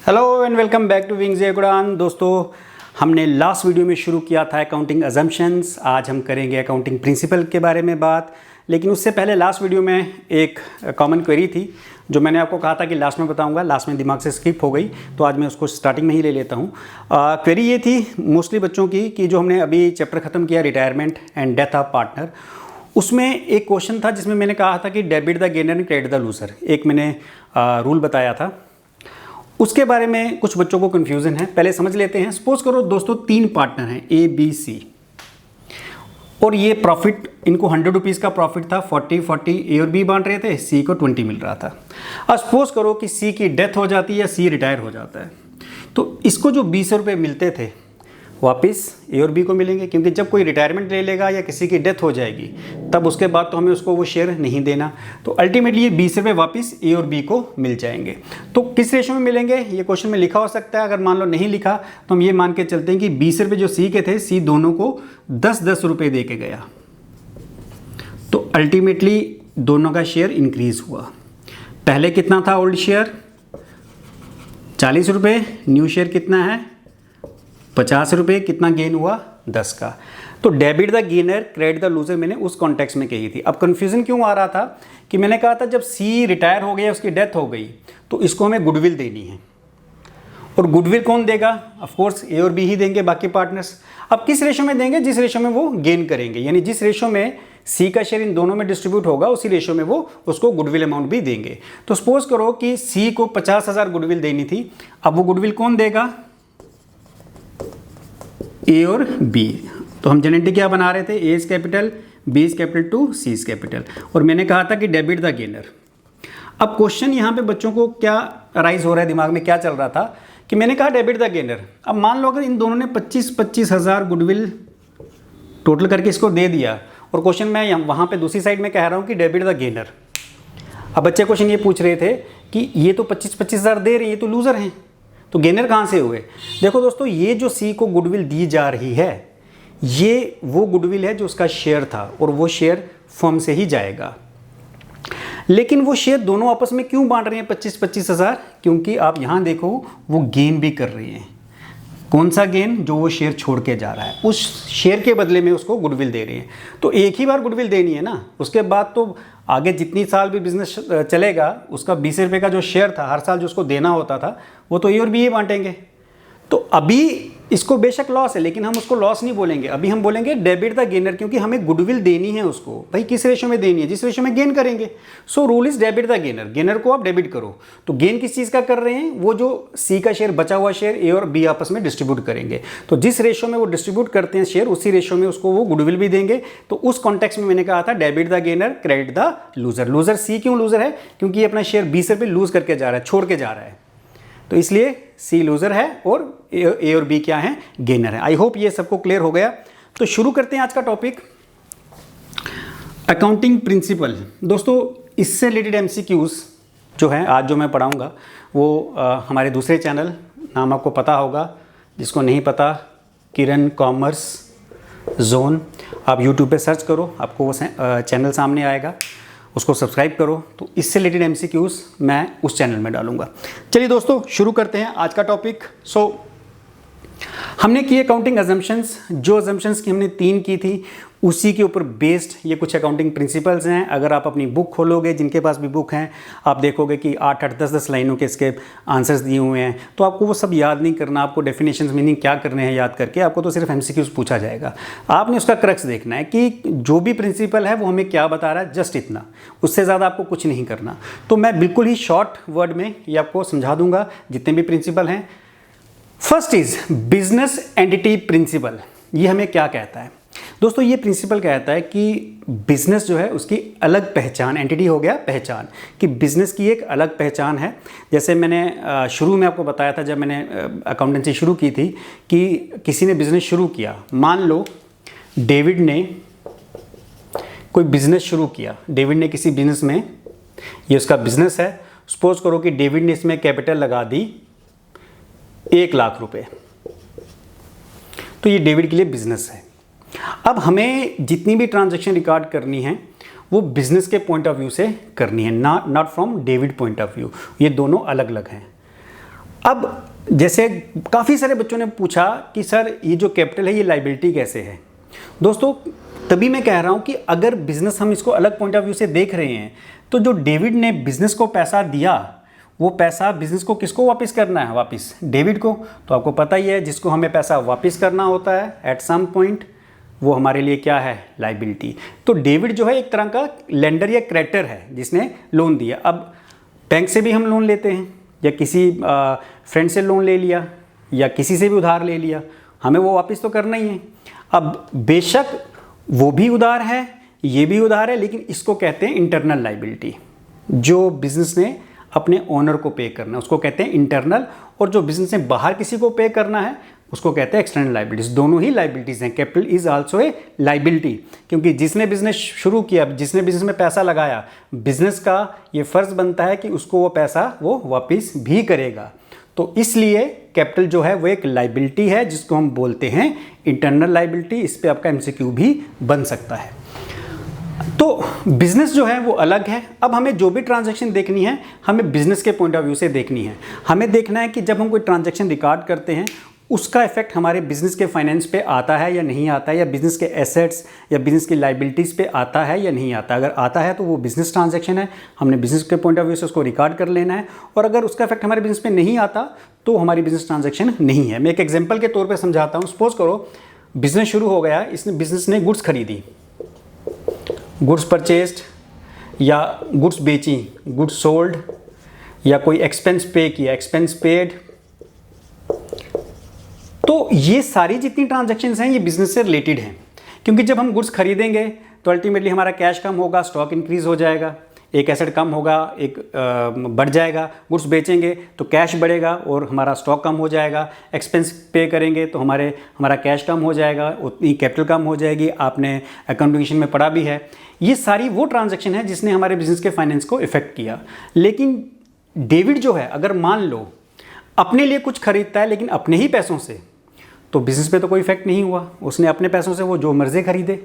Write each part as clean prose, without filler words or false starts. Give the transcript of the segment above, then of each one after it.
Hello and welcome back to Wings Udaan. दोस्तों, हमने last video में शुरू किया था अकाउंटिंग अजम्पशंस। आज हम करेंगे अकाउंटिंग प्रिंसिपल के बारे में बात। लेकिन उससे पहले लास्ट वीडियो में एक कॉमन क्वेरी थी जो मैंने आपको कहा था कि लास्ट में बताऊंगा, लास्ट में दिमाग से स्किप हो गई, तो आज मैं उसको स्टार्टिंग में ही ले लेता हूँ। क्वेरी ये थी मोस्टली बच्चों की कि जो हमने अभी चैप्टर ख़त्म किया retirement and death of partner, उसमें एक क्वेश्चन था जिसमें मैंने कहा था कि debit the gainer and credit the loser. एक मैंने रूल बताया था, उसके बारे में कुछ बच्चों को कन्फ्यूज़न है। पहले समझ लेते हैं। सपोज करो दोस्तों, 3 पार्टनर हैं ए बी सी, और ये प्रॉफिट इनको 100 रुपीज़ का प्रॉफिट था। 40 ए और बी बांट रहे थे, सी को 20 मिल रहा था। अब सपोज करो कि सी की डेथ हो जाती है या सी रिटायर हो जाता है, तो इसको जो 20 रुपये मिलते थे वापस ए और बी को मिलेंगे, क्योंकि जब कोई रिटायरमेंट ले लेगा या किसी की डेथ हो जाएगी तब उसके बाद तो हमें उसको वो शेयर नहीं देना। तो अल्टीमेटली ये 20 रुपये वापस ए और बी को मिल जाएंगे। तो किस रेशो में मिलेंगे ये क्वेश्चन में लिखा हो सकता है। अगर मान लो नहीं लिखा तो हम ये मान के चलते हैं कि 20 रुपये जो सी के थे, सी दोनों को 10-10 रुपये दे के गया, तो अल्टीमेटली दोनों का शेयर इंक्रीज हुआ। पहले कितना था ओल्ड शेयर 40 रुपये, न्यू शेयर कितना है 50 रुपये, कितना गेन हुआ 10 का। तो debit the gainer credit the loser मैंने उस कॉन्टेक्स्ट में कही थी। अब कन्फ्यूजन क्यों आ रहा था कि मैंने कहा था जब सी रिटायर हो गया, उसकी डेथ हो गई, तो इसको हमें गुडविल देनी है, और गुडविल कौन देगा? ऑफ कोर्स ए और बी ही देंगे, बाकी पार्टनर्स। अब किस रेशो में देंगे? जिस रेशो में वो गेन करेंगे, यानी जिस रेशो में सी का शेयर इन दोनों में डिस्ट्रीब्यूट होगा उसी रेशो में वो उसको गुडविल अमाउंट भी देंगे। तो सपोज करो कि सी को 50,000 गुडविल देनी थी। अब वो गुडविल कौन देगा? ए और बी। तो हम जनरली क्या बना रहे थे? A is capital, B is capital too C is capital, और मैंने कहा था कि डेबिट द गेनर। अब क्वेश्चन यहाँ पे बच्चों को क्या अराइज हो रहा है, दिमाग में क्या चल रहा था कि मैंने कहा डेबिट द गेनर। अब मान लो अगर इन दोनों ने 25-25 हज़ार गुडविल टोटल करके इसको दे दिया, और क्वेश्चन मैं वहाँ पे दूसरी साइड में कह रहा हूँ कि डेबिट द गेनर। अब बच्चे क्वेश्चन ये पूछ रहे थे कि ये तो 25-25 हज़ार दे रहे हैं, ये तो लूज़र हैं, तो गेनर कहाँ से हुए? देखो दोस्तों, ये जो सी को गुडविल दी जा रही है, ये वो गुडविल है जो उसका शेयर था, और वो शेयर फर्म से ही जाएगा। लेकिन वो शेयर दोनों आपस में क्यों बांट रहे हैं 25-25 हज़ार? क्योंकि आप यहाँ देखो वो गेन भी कर रहे हैं। कौन सा गेन? जो वो शेयर छोड़ के जा रहा है, उस शेयर के बदले में उसको गुडविल दे रहे हैं। तो एक ही बार गुडविल देनी है ना, उसके बाद तो आगे जितनी साल भी बिजनेस चलेगा उसका 20 रुपये का जो शेयर था हर साल जो उसको देना होता था, वो तो ए और बी ही बांटेंगे। तो अभी इसको बेशक लॉस है, लेकिन हम उसको लॉस नहीं बोलेंगे, अभी हम बोलेंगे डेबिट द गेनर, क्योंकि हमें गुडविल देनी है उसको। भाई किस रेशो में देनी है? जिस रेशो में गेन करेंगे। So rule is debit the gainer, gainer को आप डेबिट करो। तो गेन किस चीज़ का कर रहे हैं? वो जो सी का शेयर बचा हुआ शेयर ए और बी आपस में डिस्ट्रीब्यूट करेंगे, तो जिस रेशो में वो डिस्ट्रीब्यूट करते हैं शेयर, उसी रेशो में उसको वो गुडविल भी देंगे। तो उस कॉन्टेक्स्ट में मैंने कहा था debit the gainer credit the loser. Loser C क्यों लूजर है? क्योंकि ये अपना शेयर 20 रुपये लूज करके जा रहा है, छोड़ के जा रहा है, तो इसलिए सी लूजर है और ए और बी क्या है? गेनर है। आई होप ये सबको क्लियर हो गया। तो शुरू करते हैं आज का टॉपिक, अकाउंटिंग प्रिंसिपल। दोस्तों, इससे रिलेटेड एमसीक्यूज जो है आज जो मैं पढ़ाऊंगा वो हमारे दूसरे चैनल, नाम आपको पता होगा, जिसको नहीं पता किरण कॉमर्स जोन, आप यूट्यूब पे सर्च करो, आपको वो चैनल सामने आएगा, उसको सब्सक्राइब करो। तो इससे रिलेटेड एमसीक्यूज मैं उस चैनल में डालूंगा। चलिए दोस्तों, शुरू करते हैं आज का टॉपिक। हमने की अकाउंटिंग अजम्पशंस, जो अजम्पशंस की हमने 3 की थी उसी के ऊपर बेस्ड ये कुछ अकाउंटिंग प्रिंसिपल्स हैं। अगर आप अपनी बुक खोलोगे, जिनके पास भी बुक हैं, आप देखोगे कि 8-8, 10-10 लाइनों के इसके आंसर्स दिए हुए हैं। तो आपको वो सब याद नहीं करना, आपको डेफिनेशंस मीनिंग क्या करने हैं याद करके, आपको तो सिर्फ एमसीक्यूज पूछा जाएगा। आपने उसका क्रक्स देखना है कि जो भी प्रिंसिपल है वो हमें क्या बता रहा है, जस्ट इतना, उससे ज़्यादा आपको कुछ नहीं करना। तो मैं बिल्कुल ही शॉर्ट वर्ड में ये आपको समझा दूंगा जितने भी प्रिंसिपल हैं। First is business entity principle. ये हमें क्या कहता है दोस्तों? ये प्रिंसिपल कहता है कि बिजनेस जो है उसकी अलग पहचान, एंटिटी हो गया पहचान, कि बिजनेस की एक अलग पहचान है। जैसे मैंने शुरू में आपको बताया था जब मैंने अकाउंटेंसी शुरू की थी कि किसी ने बिजनेस शुरू किया। मान लो डेविड ने कोई बिजनेस शुरू किया, डेविड ने किसी बिजनेस में, ये उसका बिजनेस है, सपोज करो कि डेविड ने इसमें कैपिटल लगा दी 1 लाख रुपए, तो ये डेविड के लिए बिजनेस है। अब हमें जितनी भी ट्रांजैक्शन रिकॉर्ड करनी है वो बिजनेस के पॉइंट ऑफ व्यू से करनी है, not from David point of view. ये दोनों अलग अलग हैं। अब जैसे काफ़ी सारे बच्चों ने पूछा कि सर ये जो कैपिटल है ये लाइबिलिटी कैसे है। दोस्तों तभी मैं कह रहा हूँ कि अगर बिजनेस हम इसको अलग पॉइंट ऑफ व्यू से देख रहे हैं तो जो डेविड ने बिजनेस को पैसा दिया वो पैसा बिजनेस को किसको वापस करना है, वापस डेविड को। तो आपको पता ही है जिसको हमें पैसा वापस करना होता है एट सम पॉइंट, वो हमारे लिए क्या है, लाइबिलिटी। तो डेविड जो है एक तरह का लेंडर या क्रेडिटर है जिसने लोन दिया। अब बैंक से भी हम लोन लेते हैं या किसी फ्रेंड से लोन ले लिया या किसी से भी उधार ले लिया, हमें वो वापस तो करना ही है। अब बेशक वो भी उधार है ये भी उधार है, लेकिन इसको कहते हैं इंटरनल लाइबिलिटी। जो बिजनेस ने अपने ओनर को पे करना है उसको कहते हैं इंटरनल, और जो बिजनेस ने बाहर किसी को पे करना है उसको कहते हैं एक्सटर्नल लाइबिलिटीज। दोनों ही लाइबिलिटीज हैं। Capital is also a liability, क्योंकि जिसने बिजनेस शुरू किया, जिसने बिजनेस में पैसा लगाया, बिजनेस का ये फर्ज बनता है कि उसको वो पैसा वो वापस भी करेगा। तो इसलिए कैपिटल जो है वो एक लाइबिलिटी है जिसको हम बोलते हैं इंटरनल लाइबिलिटी। इस पे आपका एमसीक्यू भी बन सकता है। तो बिजनेस जो है वो अलग है। अब हमें जो भी ट्रांजैक्शन देखनी है हमें बिजनेस के पॉइंट ऑफ व्यू से देखनी है। हमें देखना है कि जब हम कोई ट्रांजैक्शन रिकॉर्ड करते हैं उसका इफेक्ट हमारे बिजनेस के फाइनेंस पे आता है या नहीं आता है, या बिजनेस के एसेट्स या बिजनेस की लाइबिलिटीज़ पे आता है या नहीं आता। अगर आता है तो वो बिजनेस ट्रांजैक्शन है, हमने बिजनेस के पॉइंट ऑफ व्यू से उसको रिकॉर्ड कर लेना है। और अगर उसका इफेक्ट हमारे बिजनेस पे नहीं आता तो हमारी बिजनेस ट्रांजैक्शन नहीं है। मैं एक एग्जाम्पल के तौर पर समझाता हूँ। सपोज करो बिजनेस शुरू हो गया, इसने बिजनेस ने गुड्स खरीदी, गुड्स परचेस्ड या गुड्स बेची, गुड्स सोल्ड, या कोई एक्सपेंस पे किया, एक्सपेंस पेड। तो ये सारी जितनी ट्रांजैक्शंस हैं ये बिजनेस से रिलेटेड हैं, क्योंकि जब हम गुड्स खरीदेंगे तो अल्टीमेटली हमारा कैश कम होगा, स्टॉक इंक्रीज हो जाएगा, एक एसेट कम होगा, एक बढ़ जाएगा। गुड्स बेचेंगे तो कैश बढ़ेगा और हमारा स्टॉक कम हो जाएगा। एक्सपेंस पे करेंगे तो हमारा कैश कम हो जाएगा, उतनी कैपिटल कम हो जाएगी। आपने अकाउंटिंग में पढ़ा भी है। ये सारी वो ट्रांजैक्शन है जिसने हमारे बिजनेस के फाइनेंस को इफेक्ट किया। लेकिन डेविड जो है अगर मान लो अपने लिए कुछ खरीदता है लेकिन अपने ही पैसों से, तो बिजनेस पे तो कोई इफेक्ट नहीं हुआ। उसने अपने पैसों से वो जो मर्जी खरीदे,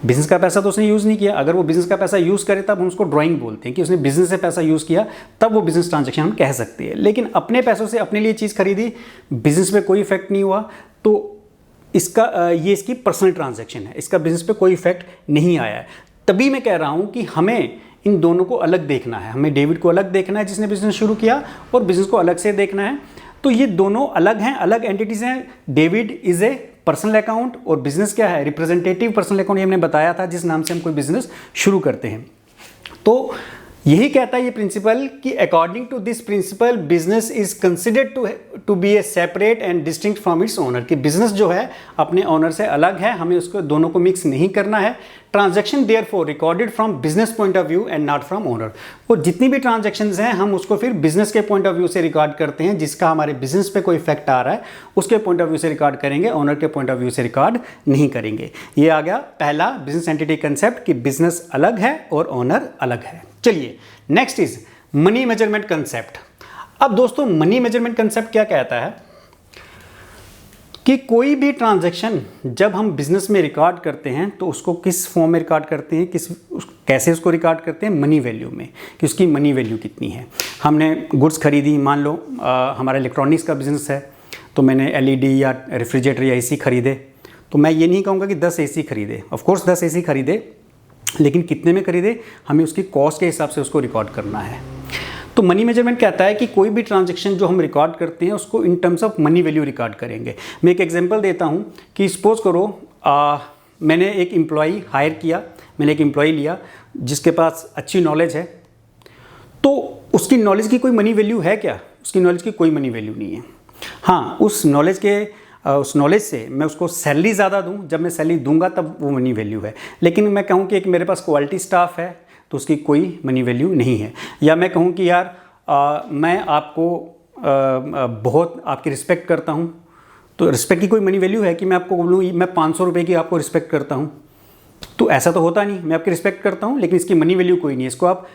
बिजनेस का पैसा तो उसने यूज़ नहीं किया। अगर वो बिजनेस का पैसा यूज़ करे तब हम उसको ड्राइंग बोलते हैं कि उसने बिजनेस से पैसा यूज़ किया, तब वो बिजनेस ट्रांजैक्शन हम कह सकते हैं। लेकिन अपने पैसों से अपने लिए चीज़ खरीदी, बिजनेस पे कोई इफेक्ट नहीं हुआ, तो ये इसकी पर्सनल ट्रांजैक्शन है, इसका बिजनेस पे कोई इफेक्ट नहीं आया है। तभी मैं कह रहा हूँ कि हमें इन दोनों को अलग देखना है। हमें डेविड को अलग देखना है जिसने बिजनेस शुरू किया, और बिजनेस को अलग से देखना है। तो ये दोनों अलग हैं, अलग एंटिटीज हैं। David is a personal account और बिजनेस क्या है, रिप्रेजेंटेटिव पर्सनल अकाउंट। ये हमने बताया था जिस नाम से हम कोई बिजनेस शुरू करते हैं। तो यही कहता है ये प्रिंसिपल कि according to this principle business is considered to be a separate and distinct from its owner. कि बिजनेस जो है अपने ओनर से अलग है, हमें उसको दोनों को मिक्स नहीं करना है। Transaction therefore recorded from business point of view and not from owner. और जितनी भी ट्रांजैक्शंस हैं हम उसको फिर बिजनेस के पॉइंट ऑफ व्यू से रिकॉर्ड करते हैं। जिसका हमारे बिजनेस पे कोई इफेक्ट आ रहा है उसके पॉइंट ऑफ व्यू से रिकॉर्ड करेंगे, ओनर के पॉइंट ऑफ व्यू से रिकॉर्ड नहीं करेंगे। ये आ गया पहला बिजनेस एंटिटी कंसेप्ट कि बिजनेस अलग है और ओनर अलग है। चलिए next is money measurement concept. अब दोस्तों मनी मेजरमेंट कंसेप्ट क्या कहता है कि कोई भी ट्रांजैक्शन जब हम बिजनेस में रिकॉर्ड करते हैं तो उसको किस फॉर्म में रिकॉर्ड करते हैं, कैसे उसको रिकॉर्ड करते हैं, मनी वैल्यू में, कि उसकी मनी वैल्यू कितनी है। हमने गुड्स खरीदी, मान लो हमारा इलेक्ट्रॉनिक्स का बिजनेस है, तो मैंने एलईडी या रेफ्रिजरेटर या एसी खरीदे, तो मैं ये नहीं कहूँगा कि 10 एसी खरीदे। ऑफकोर्स 10 एसी खरीदे, लेकिन कितने में खरीदे हमें उसकी कॉस्ट के हिसाब से उसको रिकॉर्ड करना है। तो मनी मेजरमेंट कहता है कि कोई भी ट्रांजैक्शन जो हम रिकॉर्ड करते हैं उसको इन terms of money value record करेंगे। मैं एक एग्जांपल देता हूं कि सपोज करो मैंने एक एम्प्लॉई हायर किया, मैंने एक एम्प्लॉई लिया जिसके पास अच्छी नॉलेज है, तो उसकी नॉलेज की कोई मनी वैल्यू है क्या? उसकी नॉलेज की कोई मनी वैल्यू नहीं है। हाँ, उस नॉलेज से मैं उसको सैलरी ज़्यादा दूं, जब मैं सैलरी दूंगा तब वो मनी वैल्यू है। लेकिन मैं कहूँ कि एक मेरे पास क्वालिटी स्टाफ है तो उसकी कोई मनी वैल्यू नहीं है। या मैं कहूँ कि यार मैं आपको बहुत आपकी रिस्पेक्ट करता हूँ, तो रिस्पेक्ट की कोई मनी वैल्यू है कि मैं आपको बोलूँ मैं 500 रुपये की आपको रिस्पेक्ट करता हूँ? तो ऐसा तो होता नहीं। मैं आपकी रिस्पेक्ट करता हूँ लेकिन इसकी मनी वैल्यू कोई नहीं है। इसको आप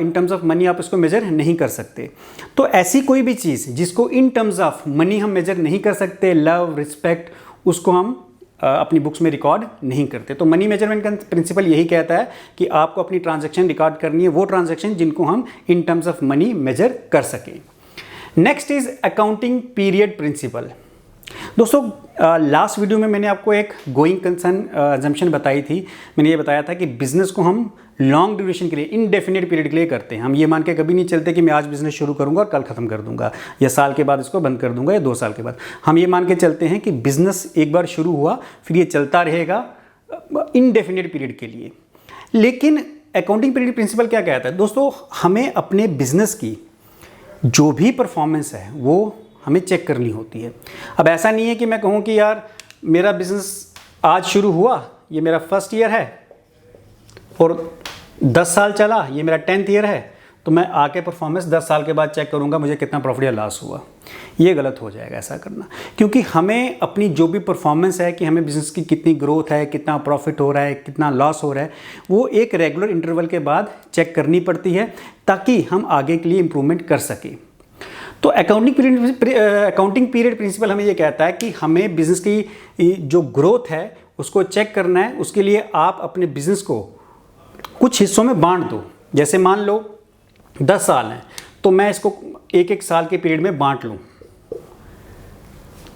इन टर्म्स ऑफ मनी आप इसको मेजर नहीं कर सकते। तो ऐसी कोई भी चीज़ जिसको इन टर्म्स ऑफ मनी हम मेजर नहीं कर सकते, लव, रिस्पेक्ट, उसको हम अपनी बुक्स में रिकॉर्ड नहीं करते। तो मनी मेजरमेंट का प्रिंसिपल यही कहता है कि आपको अपनी ट्रांजैक्शन रिकॉर्ड करनी है, वो ट्रांजैक्शन जिनको हम in terms of money measure कर सकें। Next is accounting period principle. दोस्तों लास्ट वीडियो में मैंने आपको एक गोइंग कंसर्न अजम्पशन बताई थी। मैंने ये बताया था कि बिजनेस को हम लॉन्ग ड्यूरेशन के लिए, इनडेफिनेट पीरियड के लिए करते हैं। हम ये मान के कभी नहीं चलते कि मैं आज बिजनेस शुरू करूंगा और कल खत्म कर दूंगा, या साल के बाद इसको बंद कर दूंगा, या 2 साल के बाद। हम ये मान के चलते हैं कि बिजनेस एक बार शुरू हुआ फिर ये चलता रहेगा इनडेफिनेट पीरियड के लिए। लेकिन अकाउंटिंग पीरियड प्रिंसिपल क्या कहता है दोस्तों, हमें अपने बिजनेस की जो भी परफॉर्मेंस है वो हमें चेक करनी होती है। अब ऐसा नहीं है कि मैं कहूँ कि यार मेरा बिजनेस आज शुरू हुआ, ये मेरा फर्स्ट ईयर है और 10 साल चला, ये मेरा 10th ईयर है, तो मैं आके परफॉर्मेंस 10 साल के बाद चेक करूँगा मुझे कितना प्रॉफिट या लॉस हुआ। ये गलत हो जाएगा ऐसा करना, क्योंकि हमें अपनी जो भी परफॉर्मेंस है कि हमें बिज़नेस की कितनी ग्रोथ है, कितना प्रॉफिट हो रहा है, कितना लॉस हो रहा है, वो एक रेगुलर इंटरवल के बाद चेक करनी पड़ती है ताकि हम आगे के लिए इम्प्रूवमेंट कर सकें। तो अकाउंटिंग पीरियड प्रिंसिपल हमें ये कहता है कि हमें बिज़नेस की जो ग्रोथ है उसको चेक करना है। उसके लिए आप अपने बिज़नेस को कुछ हिस्सों में बांट दो। जैसे मान लो 10 साल हैं तो मैं इसको एक साल के पीरियड में बांट लूँ,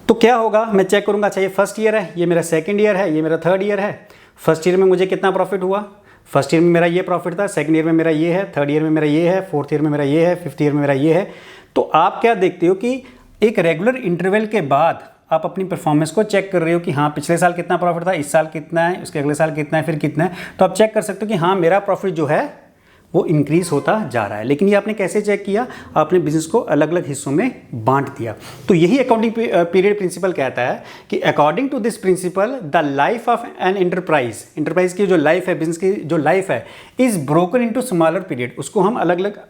तो क्या होगा, मैं चेक करूँगा अच्छा ये फर्स्ट ईयर है, ये मेरा सेकंड ईयर है, ये मेरा थर्ड ईयर है। फर्स्ट ईयर में मुझे कितना प्रॉफिट हुआ, फर्स्ट ईयर में मेरा ये प्रॉफिट था, सेकंड ईयर में मेरा ये है, थर्ड ईयर में मेरा ये है, फोर्थ ईयर में मेरा ये है, फिफ्थ ईयर में मेरा ये है। तो आप क्या देखते हो कि एक रेगुलर इंटरवल के बाद आप अपनी परफॉर्मेंस को चेक कर रहे हो कि हाँ पिछले साल कितना प्रॉफिट था, इस साल कितना है, उसके अगले साल कितना है, फिर कितना है। तो आप चेक कर सकते हो कि हाँ मेरा प्रॉफिट जो है वो इंक्रीज होता जा रहा है। लेकिन ये आपने कैसे चेक किया, आपने बिजनेस को अलग अलग हिस्सों में बांट दिया। तो यही अकाउंटिंग पीरियड प्रिंसिपल कहता है कि according to this principle the life of an enterprise की जो लाइफ है, बिजनेस की जो लाइफ है, is broken into smaller period. उसको हम अलग अलग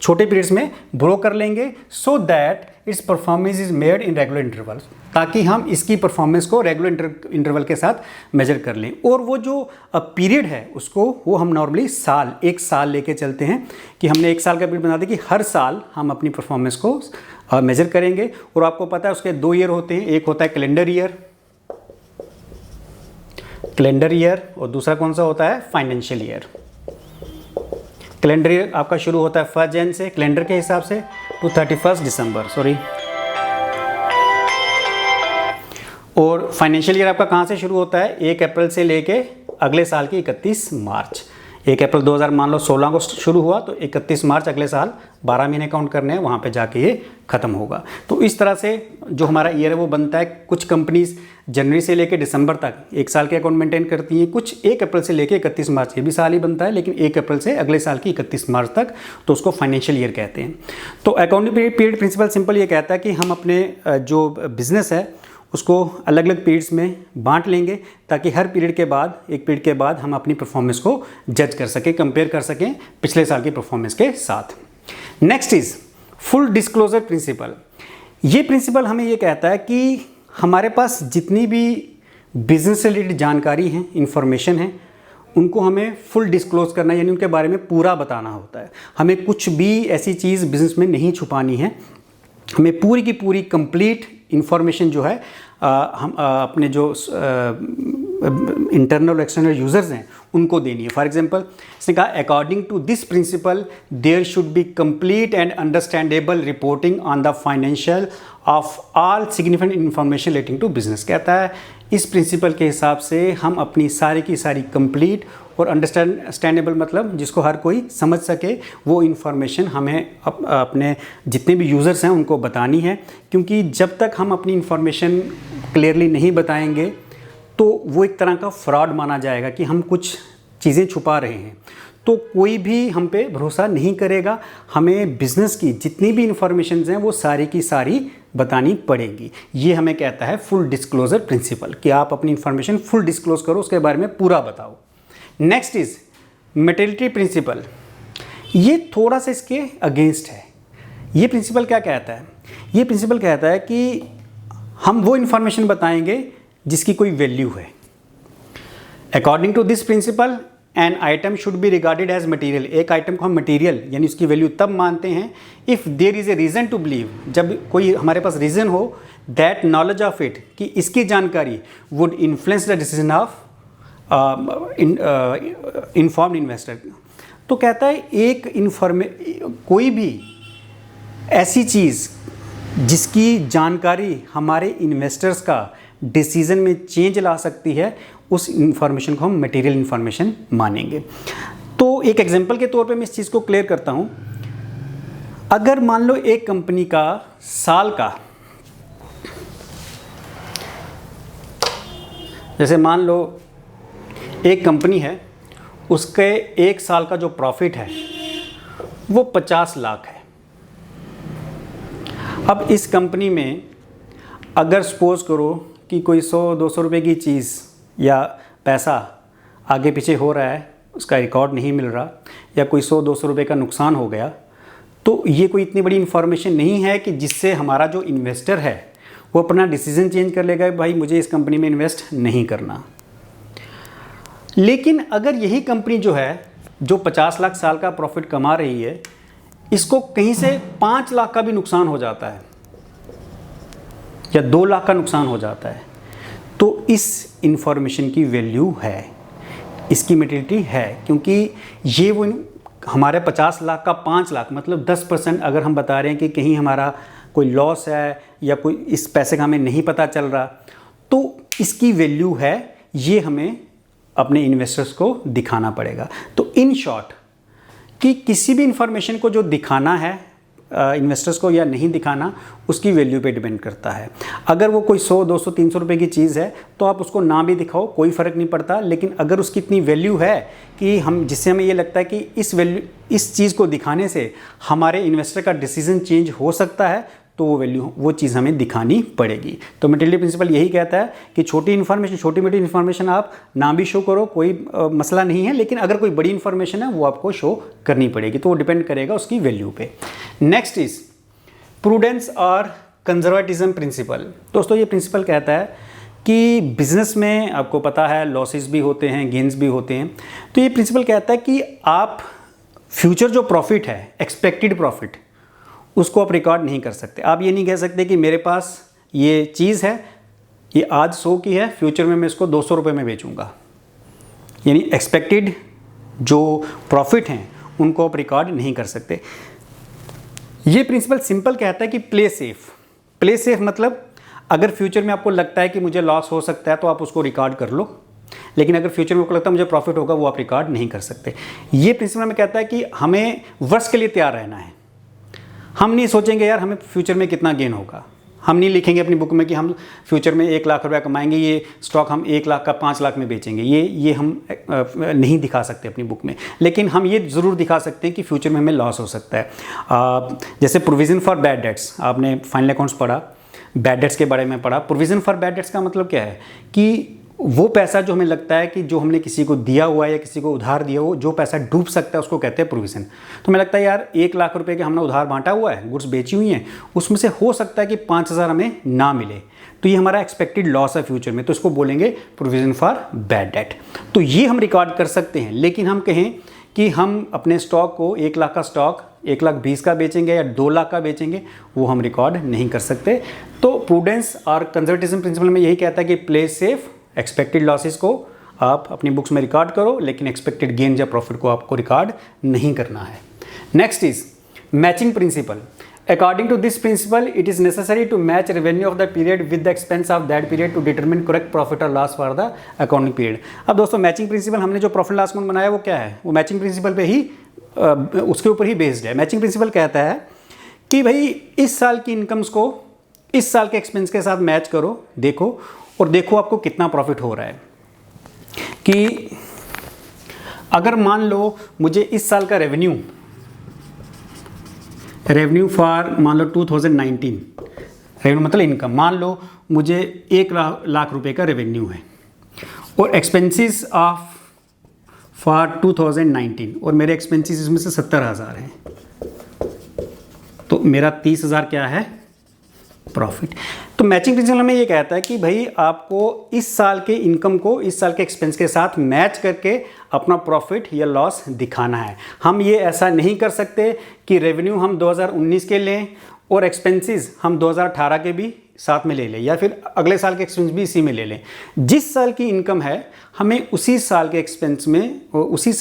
छोटे पीरियड्स में ब्रो कर लेंगे so that it's performance is made in regular interval, ताकि हम इसकी परफॉर्मेंस को रेगुलर इंटरवल के साथ मेजर कर लें। और वो जो पीरियड है उसको वो हम नॉर्मली एक साल लेके चलते हैं कि हमने 1 साल का पीरियड बना दिया कि हर साल हम अपनी परफॉर्मेंस को मेजर करेंगे। और आपको पता है उसके 2 ईयर होते हैं, एक होता है कैलेंडर ईयर और दूसरा कौन सा होता है, फाइनेंशियल ईयर। कैलेंडर ईयर आपका शुरू होता है 1 जनवरी से कैलेंडर के हिसाब से टू 31 दिसंबर, और फाइनेंशियल ईयर आपका कहाँ से शुरू होता है, 1 अप्रैल से लेके अगले साल की 31 मार्च। 1 अप्रैल 2000 मान लो 16 को शुरू हुआ तो 31 मार्च अगले साल 12 महीने काउंट करने हैं, वहाँ पे जाके ये ख़त्म होगा। तो इस तरह से जो हमारा ईयर है वो बनता है। कुछ कंपनीज जनवरी से लेकर दिसंबर तक 1 साल के अकाउंट मेंटेन करती हैं, कुछ 1 अप्रैल से लेकर 31 मार्च, ये भी साल ही बनता है, लेकिन 1 अप्रैल से अगले साल की 31 मार्च तक, तो उसको फाइनेंशियल ईयर कहते हैं। तो अकाउंटिंग पीरियड प्रिंसिपल सिंपल ये कहता है कि हम अपने जो बिजनेस है उसको अलग अलग पीरियड्स में बांट लेंगे ताकि हर पीरियड के बाद, एक पीरियड के बाद हम अपनी परफॉर्मेंस को जज कर सकें, कंपेयर कर सकें पिछले साल की परफॉर्मेंस के साथ। Next is full disclosure principle. ये प्रिंसिपल हमें ये कहता है कि हमारे पास जितनी भी बिजनेस से रिलेटेड जानकारी है, इंफॉर्मेशन है, उनको हमें फुल डिस्क्लोज करना है, यानी उनके बारे में पूरा बताना होता है। हमें कुछ भी ऐसी चीज़ बिजनेस में नहीं छुपानी है, हमें पूरी की पूरी कंप्लीट इंफॉर्मेशन जो है हम अपने जो इंटरनल और एक्सटर्नल यूजर्स हैं उनको देनी है। फॉर एग्जांपल इसने कहा according to this principle there should be complete and understandable reporting on the financial of all significant information relating to business. कहता है इस प्रिंसिपल के हिसाब से हम अपनी सारी की सारी कंप्लीट और अंडरस्टैंडेबल मतलब जिसको हर कोई समझ सके वो इन्फॉर्मेशन हमें अपने जितने भी यूज़र्स हैं उनको बतानी है। क्योंकि जब तक हम अपनी इन्फॉर्मेशन क्लियरली नहीं बताएंगे तो वो एक तरह का फ्रॉड माना जाएगा कि हम कुछ चीज़ें छुपा रहे हैं, तो कोई भी हम पे भरोसा नहीं करेगा। हमें बिज़नेस की जितनी भी इंफॉर्मेशन हैं वो सारी की सारी बतानी पड़ेगी। ये हमें कहता है फुल डिस्क्लोजर प्रिंसिपल कि आप अपनी इंफॉर्मेशन फुल डिस्क्लोज करो, उसके बारे में पूरा बताओ। Next is materiality principle. ये थोड़ा सा इसके अगेंस्ट है। ये प्रिंसिपल क्या कहता है, ये प्रिंसिपल कहता है कि हम वो इंफॉर्मेशन बताएंगे जिसकी कोई वैल्यू है। According to this principle an item should be regarded as material. एक आइटम को हम मटीरियल यानी उसकी वैल्यू तब मानते हैं if there is a reason to believe, जब कोई हमारे पास रीज़न हो दैट नॉलेज ऑफ इट कि इसकी जानकारी would influence the decision of informed investor. तो कहता है एक कोई भी ऐसी चीज़ जिसकी जानकारी हमारे इन्वेस्टर्स का डिसीजन में चेंज ला सकती है, उस इंफॉर्मेशन को हम मटेरियल इंफॉर्मेशन मानेंगे। तो एक एग्जांपल के तौर पे मैं इस चीज़ को क्लियर करता हूँ। अगर मान लो एक कंपनी का साल का, जैसे मान लो एक कंपनी है, उसके एक साल का जो प्रॉफिट है वो 50 लाख है। अब इस कंपनी में अगर सपोज करो कि कोई 100-200 रुपए की चीज़ या पैसा आगे पीछे हो रहा है, उसका रिकॉर्ड नहीं मिल रहा, या कोई 100-200 रुपए का नुकसान हो गया, तो ये कोई इतनी बड़ी इन्फॉर्मेशन नहीं है कि जिससे हमारा जो इन्वेस्टर है वो अपना डिसीजन चेंज कर लेगा, भाई मुझे इस कंपनी में इन्वेस्ट नहीं करना। लेकिन अगर यही कंपनी जो है, जो 50 लाख साल का प्रॉफिट कमा रही है, इसको कहीं से 5 लाख का भी नुकसान हो जाता है या 2 लाख का नुकसान हो जाता है, तो इस इंफॉर्मेशन की वैल्यू है, इसकी मैटेरियलिटी है, क्योंकि ये वो हमारे 50 लाख का 5 लाख मतलब 10% अगर हम बता रहे हैं कि कहीं हमारा कोई लॉस है या कोई इस पैसे का हमें नहीं पता चल रहा, तो इसकी वैल्यू है, ये हमें अपने इन्वेस्टर्स को दिखाना पड़ेगा। तो इन शॉर्ट कि किसी भी इंफॉर्मेशन को जो दिखाना है इन्वेस्टर्स को या नहीं दिखाना, उसकी वैल्यू पे डिपेंड करता है। अगर वो कोई 100, 200, 300 रुपए की चीज़ है तो आप उसको ना भी दिखाओ, कोई फ़र्क नहीं पड़ता। लेकिन अगर उसकी इतनी वैल्यू है कि हम, जिससे हमें ये लगता है कि इस चीज़ को दिखाने से हमारे इन्वेस्टर का डिसीजन चेंज हो सकता है, तो वो चीज़ हमें दिखानी पड़ेगी। तो मटेरियल प्रिंसिपल यही कहता है कि छोटी मोटी इन्फॉर्मेशन आप ना भी शो करो, कोई मसला नहीं है, लेकिन अगर कोई बड़ी इन्फॉर्मेशन है वो आपको शो करनी पड़ेगी, तो वो डिपेंड करेगा उसकी वैल्यू पे। नेक्स्ट इज प्रूडेंस और कंजर्वेटिज्म प्रिंसिपल। दोस्तों ये प्रिंसिपल कहता है कि बिजनेस में आपको पता है लॉसेस भी होते हैं, गेन्स भी होते हैं। तो ये प्रिंसिपल कहता है कि आप फ्यूचर जो प्रॉफिट है, एक्सपेक्टेड प्रॉफिट, उसको आप रिकॉर्ड नहीं कर सकते। आप ये नहीं कह सकते कि मेरे पास ये चीज़ है, ये आज 100 की है, फ्यूचर में मैं इसको 200 रुपये में बेचूंगा। यानी एक्सपेक्टेड जो प्रॉफिट हैं उनको आप रिकॉर्ड नहीं कर सकते। ये प्रिंसिपल सिंपल कहता है कि प्ले सेफ मतलब अगर फ्यूचर में आपको लगता है कि मुझे लॉस हो सकता है तो आप उसको रिकॉर्ड कर लो, लेकिन अगर फ्यूचर में आपको लगता है मुझे प्रॉफिट होगा, वो आप रिकॉर्ड नहीं कर सकते। ये प्रिंसिपल में कहता है कि हमें वर्स्ट के लिए तैयार रहना है। हम नहीं सोचेंगे यार हमें फ्यूचर में कितना गेन होगा, हम नहीं लिखेंगे अपनी बुक में कि हम फ्यूचर में 1 लाख रुपया कमाएंगे, ये स्टॉक हम 1 लाख का 5 लाख में बेचेंगे, ये हम नहीं दिखा सकते अपनी बुक में। लेकिन हम ये ज़रूर दिखा सकते हैं कि फ्यूचर में हमें लॉस हो सकता है। जैसे प्रोविज़न फॉर बैड डेट्स, आपने फाइनल अकाउंट्स पढ़ा, बैड डेट्स के बारे में पढ़ा। प्रोविज़न फॉर बैड डेट्स का मतलब क्या है कि वो पैसा जो हमें लगता है कि जो हमने किसी को दिया हुआ है या किसी को उधार दिया हो, जो पैसा डूब सकता है, उसको कहते हैं प्रोविज़न। तो हमें लगता है यार 1 लाख रुपए के हमने उधार बांटा हुआ है, गुड्स बेची हुई हैं, उसमें से हो सकता है कि 5,000 हमें ना मिले, तो ये हमारा एक्सपेक्टेड लॉस है फ्यूचर में, तो इसको बोलेंगे प्रोविज़न फॉर बैड डेट। तो ये हम रिकॉर्ड कर सकते हैं। लेकिन हम कहें कि हम अपने स्टॉक को 1 लाख का स्टॉक 1,20,000 का बेचेंगे या 2 लाख का बेचेंगे, वो हम रिकॉर्ड नहीं कर सकते। तो प्रूडेंस और कंजर्वेटिज्म प्रिंसिपल में यही कहता है कि प्ले सेफ, एक्सपेक्टेड लॉसेस को आप अपनी बुक्स में रिकॉर्ड करो, लेकिन एक्सपेक्टेड गेन या प्रॉफिट को आपको रिकॉर्ड नहीं करना है। Next is matching principle. According to this principle it is necessary to match revenue of the period with the expense of that period to determine correct profit और loss for the accounting period. अब दोस्तों matching principal, हमने जो profit loss account बनाया वो क्या है, वो मैचिंग प्रिंसिपल पे ही उसके ऊपर ही बेस्ड है। मैचिंग प्रिंसिपल कहता है कि भाई इस साल की इनकम्स को इस साल के एक्सपेंस के साथ मैच करो, देखो और देखो आपको कितना प्रॉफिट हो रहा है। कि अगर मान लो मुझे इस साल का रेवेन्यू फॉर मान लो 2019, रेवेन्यू मतलब इनकम, मान लो मुझे 1 लाख रुपए का रेवेन्यू है और एक्सपेंसेस ऑफ फॉर 2019, और मेरे एक्सपेंसेस इसमें से 70,000 हैं, तो मेरा 30,000 क्या है, प्रॉफिट। तो मैचिंग प्रिंसिपल में ये कहता है कि भाई आपको इस साल के इनकम को इस साल के एक्सपेंस के साथ मैच करके अपना प्रॉफिट या लॉस दिखाना है। हम ये ऐसा नहीं कर सकते कि रेवेन्यू हम 2019 के लें और एक्सपेंसेस हम 2018 के भी साथ में ले लें या फिर अगले साल के एक्सपेंस भी इसी में ले लें। जिस साल की इनकम है हमें उसी साल के एक्सपेंस में, उसी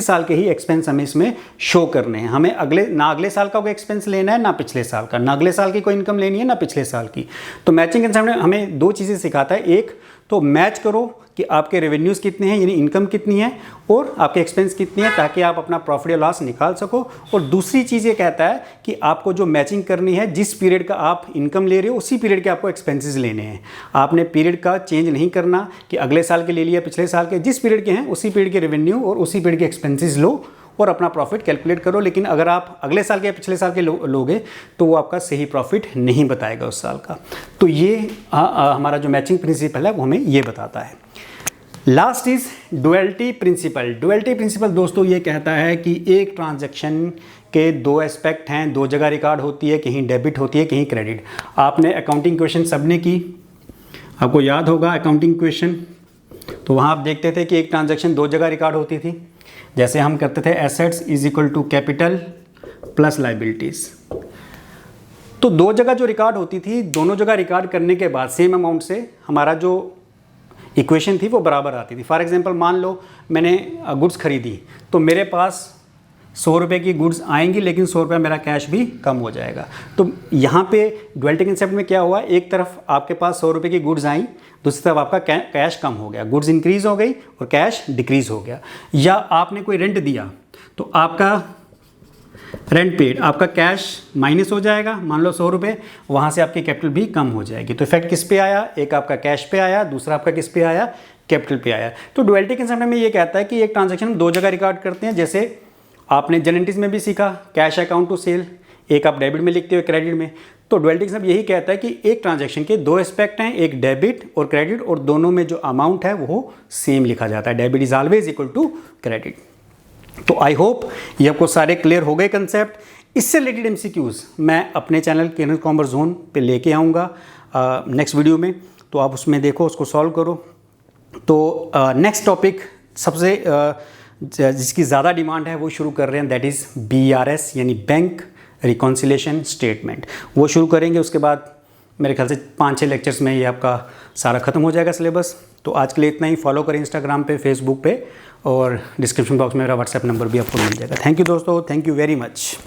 साल के ही एक्सपेंस हमें इसमें शो करने हैं। हमें अगले साल का कोई एक्सपेंस लेना है ना पिछले साल का, ना अगले साल की कोई इनकम लेनी है ना पिछले साल की। तो मैचिंग कंसेप्ट हमें दो चीज़ें सिखाता है। एक तो मैच करो कि आपके रेवेन्यूज़ कितने हैं, यानी इनकम कितनी है, और आपके एक्सपेंस कितनी है, ताकि आप अपना प्रॉफिट या लॉस निकाल सको। और दूसरी चीज़ ये कहता है कि आपको जो मैचिंग करनी है, जिस पीरियड का आप इनकम ले रहे हो उसी पीरियड के आपको एक्सपेंसेस लेने हैं। आपने पीरियड का चेंज नहीं करना कि अगले साल के ले लिया पिछले साल के, जिस पीरियड के हैं उसी पीरियड के रेवेन्यू और उसी पीरियड के एक्सपेंसेस लो और अपना प्रॉफिट कैलकुलेट करो। लेकिन अगर आप अगले साल के पिछले साल के लोगे तो वो आपका सही प्रॉफिट नहीं बताएगा उस साल का। तो ये हमारा जो मैचिंग प्रिंसिपल है वो हमें ये बताता है। Last is duality principle. Duality principle दोस्तों ये कहता है कि एक ट्रांजैक्शन के दो एस्पेक्ट हैं, दो जगह रिकॉर्ड होती है, कहीं डेबिट होती है कहीं क्रेडिट। आपने अकाउंटिंग क्वेश्चन सबने की, आपको याद होगा अकाउंटिंग क्वेश्चन। तो वहाँ आप देखते थे कि एक ट्रांजैक्शन दो जगह रिकॉर्ड होती थी। जैसे हम करते थे assets is equal to capital plus liabilities. तो दो जगह जो रिकॉर्ड होती थी, दोनों जगह रिकॉर्ड करने के बाद सेम अमाउंट से हमारा जो इक्वेशन थी वो बराबर आती थी। फॉर एग्जांपल मान लो मैंने गुड्स खरीदी तो मेरे पास 100 रुपये की गुड्स आएंगी, लेकिन 100 रुपये मेरा कैश भी कम हो जाएगा। तो यहाँ पे डुअलिटी कंसेप्ट में क्या हुआ, एक तरफ आपके पास 100 रुपये की गुड्स आई, दूसरी तरफ आपका कैश कम हो गया, गुड्स इंक्रीज हो गई और कैश डिक्रीज हो गया। या आपने कोई रेंट दिया तो आपका रेंट पेड, आपका कैश माइनस हो जाएगा, मान लो 100 रुपये, वहाँ से आपकी कैपिटल भी कम हो जाएगी। तो इफेक्ट किस पे आया, एक आपका कैश पे आया, दूसरा आपका किस पे आया, कैपिटल पे आया। तो डुअलिटी कंसेप्ट में ये कहता है कि एक ट्रांजैक्शन हम दो जगह रिकॉर्ड करते हैं। जैसे आपने जेनेटिक्स में भी सीखा कैश अकाउंट टू सेल, एक आप डेबिट में लिखते हो क्रेडिट में। तो डुअलिटी कंसेप्ट यही कहता है कि एक ट्रांजैक्शन के दो एस्पेक्ट हैं, एक डेबिट और क्रेडिट, और दोनों में जो अमाउंट है वो सेम लिखा जाता है। Debit is always equal to credit. तो आई होप ये आपको सारे क्लियर हो गए कंसेप्ट। इससे रिलेटेड एमसीक्यूज मैं अपने चैनल केनल कॉमर्स जोन पे लेके आऊँगा नेक्स्ट वीडियो में, तो आप उसमें देखो, उसको सॉल्व करो। तो नेक्स्ट टॉपिक सबसे जिसकी ज़्यादा डिमांड है वो शुरू कर रहे हैं, दैट इज़ BRS यानी बैंक रिकॉन्सिलेशन स्टेटमेंट। वो शुरू करेंगे, उसके बाद मेरे ख्याल से 5-6 लेक्चर्स में ये आपका सारा ख़त्म हो जाएगा सिलेबस। तो आज के लिए इतना ही। फॉलो करें इंस्टाग्राम पे, फेसबुक पे, और डिस्क्रिप्शन बॉक्स में मेरा व्हाट्सएप नंबर भी आपको मिल जाएगा। थैंक यू दोस्तों, थैंक यू वेरी मच।